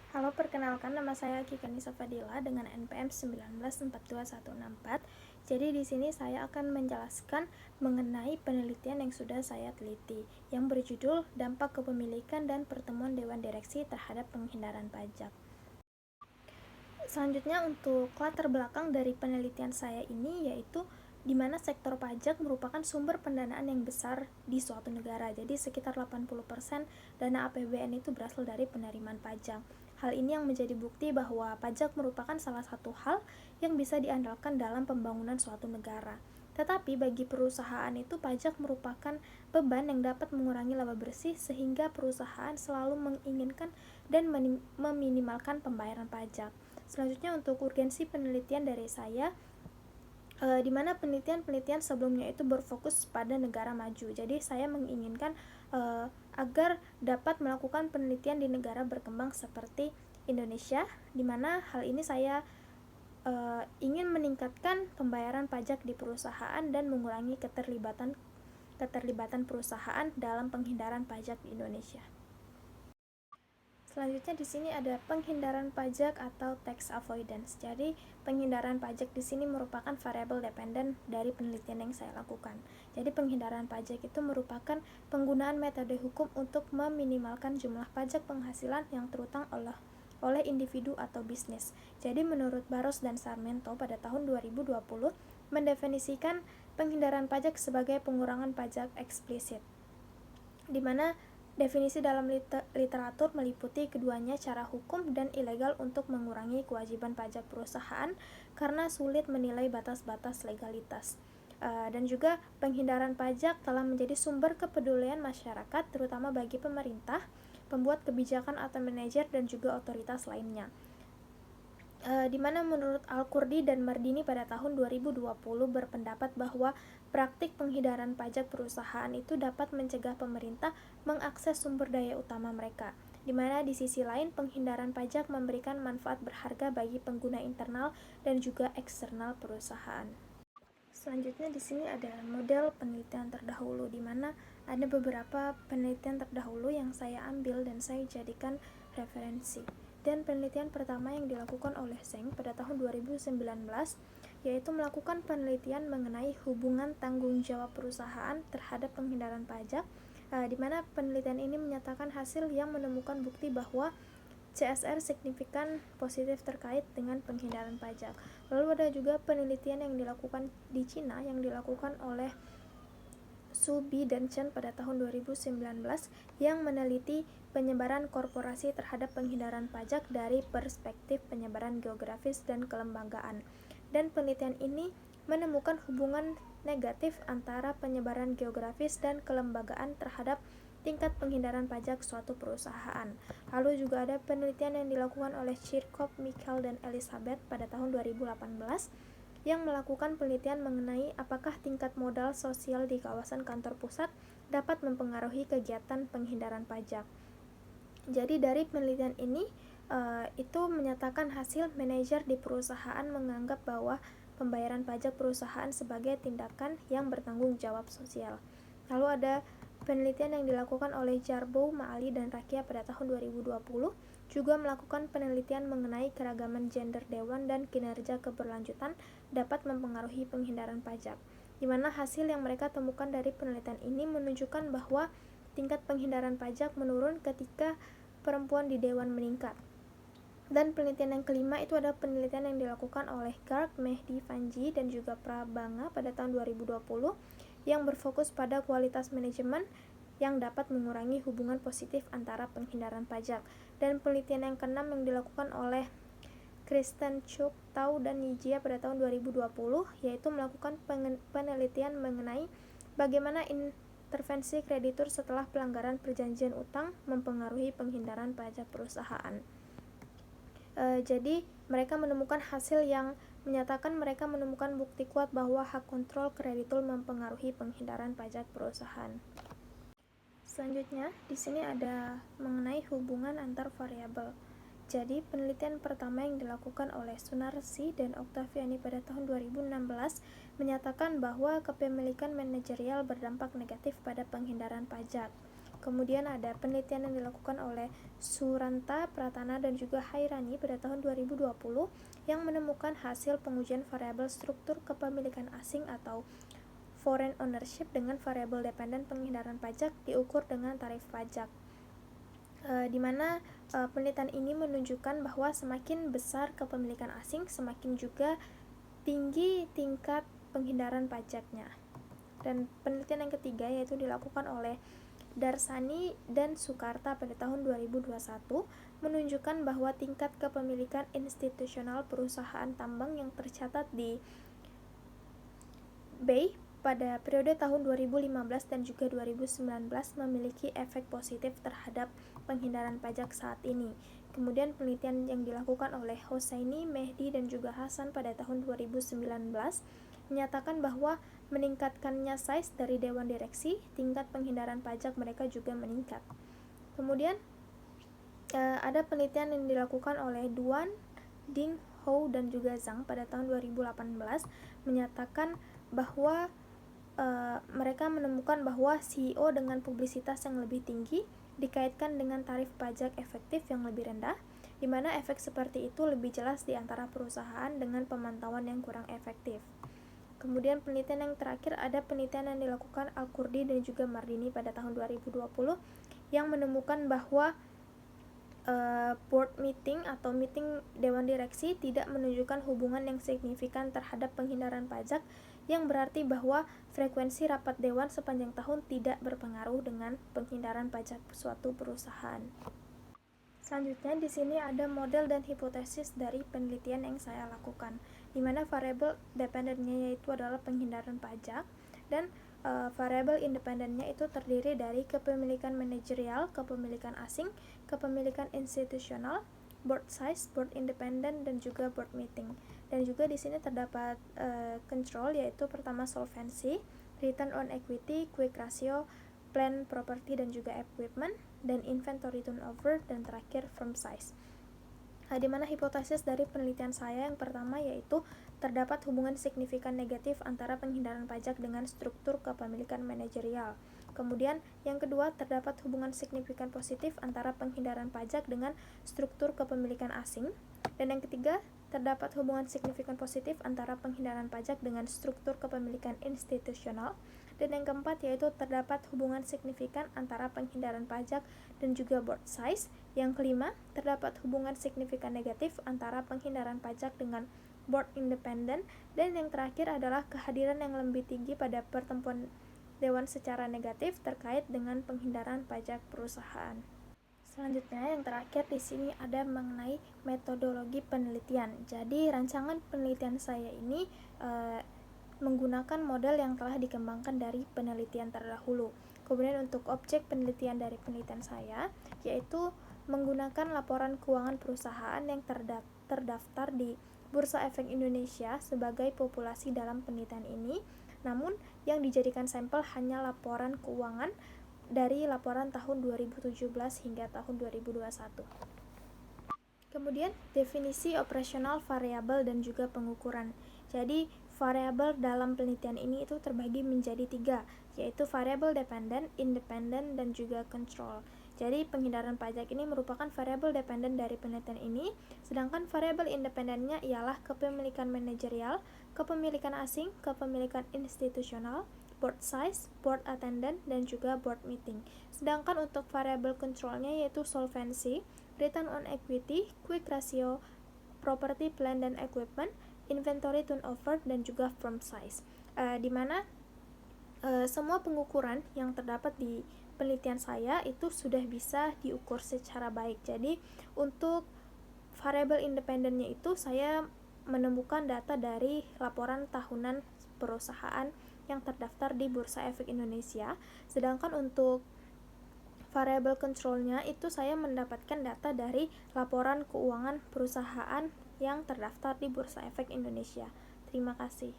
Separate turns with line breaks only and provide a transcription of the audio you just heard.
Halo, perkenalkan nama saya Kika Nisa Fadila dengan NPM 1942164. Jadi di sini saya akan menjelaskan mengenai penelitian yang sudah saya teliti yang berjudul Dampak Kepemilikan dan Pertemuan Dewan Direksi terhadap Penghindaran Pajak. Selanjutnya untuk latar belakang dari penelitian saya ini yaitu di mana sektor pajak merupakan sumber pendanaan yang besar di suatu negara. Jadi sekitar 80% dana APBN itu berasal dari penerimaan pajak. Hal ini yang menjadi bukti bahwa pajak merupakan salah satu hal yang bisa diandalkan dalam pembangunan suatu negara. Tetapi bagi perusahaan itu pajak merupakan beban yang dapat mengurangi laba bersih sehingga perusahaan selalu menginginkan dan meminimalkan pembayaran pajak. Selanjutnya untuk urgensi penelitian dari saya, di mana penelitian sebelumnya itu berfokus pada negara maju. Jadi saya menginginkan agar dapat melakukan penelitian di negara berkembang seperti Indonesia, di mana hal ini saya ingin meningkatkan pembayaran pajak di perusahaan dan mengurangi keterlibatan perusahaan dalam penghindaran pajak di Indonesia. Selanjutnya di sini ada penghindaran pajak atau tax avoidance. Jadi, penghindaran pajak di sini merupakan variabel dependen dari penelitian yang saya lakukan. Jadi, penghindaran pajak itu merupakan penggunaan metode hukum untuk meminimalkan jumlah pajak penghasilan yang terutang oleh individu atau bisnis. Jadi, menurut Barros dan Sarmento pada tahun 2020 mendefinisikan penghindaran pajak sebagai pengurangan pajak eksplisit, di mana definisi dalam literatur meliputi keduanya cara hukum dan ilegal untuk mengurangi kewajiban pajak perusahaan karena sulit menilai batas-batas legalitas. Dan juga penghindaran pajak telah menjadi sumber kepedulian masyarakat terutama bagi pemerintah, pembuat kebijakan atau manajer dan juga otoritas lainnya. Di mana menurut Al-Kurdi dan Mardini pada tahun 2020 berpendapat bahwa praktik penghindaran pajak perusahaan itu dapat mencegah pemerintah mengakses sumber daya utama mereka, di mana di sisi lain penghindaran pajak memberikan manfaat berharga bagi pengguna internal dan juga eksternal perusahaan. Selanjutnya di sini ada model penelitian terdahulu, di mana ada beberapa penelitian terdahulu yang saya ambil dan saya jadikan referensi. Dan penelitian pertama yang dilakukan oleh Zeng pada tahun 2019 yaitu melakukan penelitian mengenai hubungan tanggung jawab perusahaan terhadap penghindaran pajak, di mana penelitian ini menyatakan hasil yang menemukan bukti bahwa CSR signifikan positif terkait dengan penghindaran pajak. Lalu ada juga penelitian yang dilakukan di Cina yang dilakukan oleh Su Bi dan Chen pada tahun 2019 yang meneliti penyebaran korporasi terhadap penghindaran pajak dari perspektif penyebaran geografis dan kelembagaan. Dan penelitian ini menemukan hubungan negatif antara penyebaran geografis dan kelembagaan terhadap tingkat penghindaran pajak suatu perusahaan. Lalu juga ada penelitian yang dilakukan oleh Chirkov, Michael, dan Elizabeth pada tahun 2018 yang melakukan penelitian mengenai apakah tingkat modal sosial di kawasan kantor pusat dapat mempengaruhi kegiatan penghindaran pajak. Jadi dari penelitian ini itu menyatakan hasil manajer di perusahaan menganggap bahwa pembayaran pajak perusahaan sebagai tindakan yang bertanggung jawab sosial. Lalu ada penelitian yang dilakukan oleh Jarboe, Maali, dan Rakia pada tahun 2020 juga melakukan penelitian mengenai keragaman gender dewan dan kinerja keberlanjutan dapat mempengaruhi penghindaran pajak, di mana hasil yang mereka temukan dari penelitian ini menunjukkan bahwa tingkat penghindaran pajak menurun ketika perempuan di dewan meningkat. Dan penelitian yang kelima itu ada penelitian yang dilakukan oleh Garg, Mehdi, Vanji, dan juga Prabanga pada tahun 2020 yang berfokus pada kualitas manajemen yang dapat mengurangi hubungan positif antara penghindaran pajak. Dan penelitian yang keenam yang dilakukan oleh Kristen Chuk, Tau, dan Nijia pada tahun 2020 yaitu melakukan penelitian mengenai bagaimana intervensi kreditur setelah pelanggaran perjanjian utang mempengaruhi penghindaran pajak perusahaan. Jadi mereka menemukan hasil yang menyatakan mereka menemukan bukti kuat bahwa hak kontrol kreditur mempengaruhi penghindaran pajak perusahaan. Selanjutnya, di sini ada mengenai hubungan antar variabel. Jadi, penelitian pertama yang dilakukan oleh Sunarsi dan Octaviani pada tahun 2016 menyatakan bahwa kepemilikan manajerial berdampak negatif pada penghindaran pajak. Kemudian ada penelitian yang dilakukan oleh Suranta, Pratana, dan juga Hairani pada tahun 2020 yang menemukan hasil pengujian variabel struktur kepemilikan asing atau foreign ownership dengan variabel dependen penghindaran pajak diukur dengan tarif pajak. Di mana penelitian ini menunjukkan bahwa semakin besar kepemilikan asing, semakin juga tinggi tingkat penghindaran pajaknya. Dan penelitian yang ketiga yaitu dilakukan oleh Darsani dan Sukarta pada tahun 2021 menunjukkan bahwa tingkat kepemilikan institusional perusahaan tambang yang tercatat di BEI pada periode tahun 2015 dan juga 2019 memiliki efek positif terhadap penghindaran pajak saat ini. Kemudian penelitian yang dilakukan oleh Hosseini, Mehdi, dan juga Hasan pada tahun 2019 menyatakan bahwa meningkatkannya size dari dewan direksi, tingkat penghindaran pajak mereka juga meningkat. Kemudian ada penelitian yang dilakukan oleh Duan, Ding, Hou, dan juga Zhang pada tahun 2018 menyatakan bahwa mereka menemukan bahwa CEO dengan publisitas yang lebih tinggi dikaitkan dengan tarif pajak efektif yang lebih rendah, di mana efek seperti itu lebih jelas di antara perusahaan dengan pemantauan yang kurang efektif. Kemudian penelitian yang terakhir ada penelitian yang dilakukan Al-Kurdi dan juga Mardini pada tahun 2020 yang menemukan bahwa board meeting atau meeting dewan direksi tidak menunjukkan hubungan yang signifikan terhadap penghindaran pajak, yang berarti bahwa frekuensi rapat dewan sepanjang tahun tidak berpengaruh dengan penghindaran pajak suatu perusahaan. Selanjutnya di sini ada model dan hipotesis dari penelitian yang saya lakukan, di mana variabel dependennya yaitu adalah penghindaran pajak, dan variabel independennya itu terdiri dari kepemilikan manajerial, kepemilikan asing, kepemilikan institusional, board size, board independen, dan juga board meeting. Dan juga di sini terdapat control, yaitu pertama solvency, return on equity, quick ratio, plan property dan juga equipment, dan inventory turnover, dan terakhir firm size. Di mana hipotesis dari penelitian saya yang pertama yaitu terdapat hubungan signifikan negatif antara penghindaran pajak dengan struktur kepemilikan manajerial. Kemudian yang kedua, terdapat hubungan signifikan positif antara penghindaran pajak dengan struktur kepemilikan asing. Dan yang ketiga, terdapat hubungan signifikan positif antara penghindaran pajak dengan struktur kepemilikan institusional. Dan yang keempat yaitu terdapat hubungan signifikan antara penghindaran pajak dan juga board size. Yang kelima, terdapat hubungan signifikan negatif antara penghindaran pajak dengan board independen. Dan yang terakhir adalah kehadiran yang lebih tinggi pada pertemuan dewan secara negatif terkait dengan penghindaran pajak perusahaan. Selanjutnya yang terakhir di sini ada mengenai metodologi penelitian. Jadi rancangan penelitian saya ini menggunakan model yang telah dikembangkan dari penelitian terdahulu. Kemudian untuk objek penelitian dari penelitian saya yaitu menggunakan laporan keuangan perusahaan yang terdaftar di Bursa Efek Indonesia sebagai populasi dalam penelitian ini. Namun yang dijadikan sampel hanya laporan keuangan dari laporan tahun 2017 hingga tahun 2021. Kemudian definisi operasional variabel dan juga pengukuran. Jadi variabel dalam penelitian ini itu terbagi menjadi 3, yaitu variabel dependen, independen, dan juga control. Jadi penghindaran pajak ini merupakan variabel dependen dari penelitian ini, sedangkan variabel independennya ialah kepemilikan manajerial, kepemilikan asing, kepemilikan institusional, board size, board attendant, dan juga board meeting. Sedangkan untuk variabel controlnya yaitu solvency, return on equity, quick ratio, property, plant, dan equipment, inventory turnover, dan juga firm size. Di mana semua pengukuran yang terdapat di penelitian saya itu sudah bisa diukur secara baik. Jadi untuk variabel independennya itu saya menemukan data dari laporan tahunan perusahaan yang terdaftar di Bursa Efek Indonesia. Sedangkan untuk variabel controlnya itu saya mendapatkan data dari laporan keuangan perusahaan yang terdaftar di Bursa Efek Indonesia. Terima kasih.